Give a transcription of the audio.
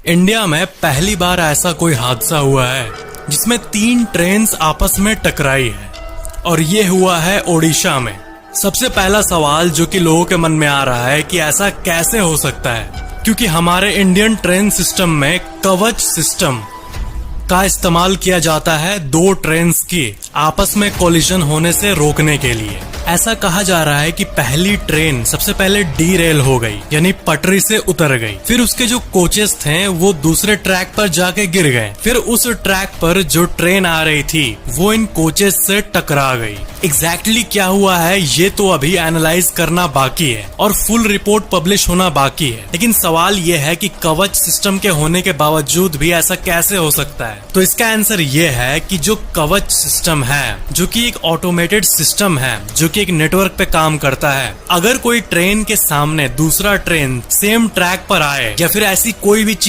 India में पहली बार ऐसा कोई हादसा हुआ है जिसमें 3 ट्रेन्स आपस में टकराई है और ये हुआ है ओडिशा में। सबसे पहला सवाल जो कि लोगों के मन में आ रहा है कि ऐसा कैसे हो सकता है, क्योंकि हमारे इंडियन ट्रेन सिस्टम में कवच सिस्टम का इस्तेमाल किया जाता है 2 ट्रेन्स की आपस में कोलिजन होने से रोकने के लिए। ऐसा कहा जा रहा है कि पहली ट्रेन सबसे पहले डीरेल हो गई, यानी पटरी से उतर गई। फिर उसके जो कोचेस थे वो दूसरे ट्रैक पर जाके गिर गए। फिर उस ट्रैक पर जो ट्रेन आ रही थी वो इन कोचेस से टकरा गई। एग्जैक्टली क्या हुआ है ये तो अभी एनालाइज करना बाकी है और फुल रिपोर्ट पब्लिश होना बाकी है। लेकिन सवाल ये है कि कवच सिस्टम के होने के बावजूद भी ऐसा कैसे हो सकता है। तो इसका आंसर ये है कि जो कवच सिस्टम है, जो कि एक ऑटोमेटेड सिस्टम है, जो कि एक नेटवर्क पे काम करता है। अगर कोई ट्रेन के सामने दूसरा ट्रेन सेम ट्रैक पर आए या फिर ऐसी कोई भी चीज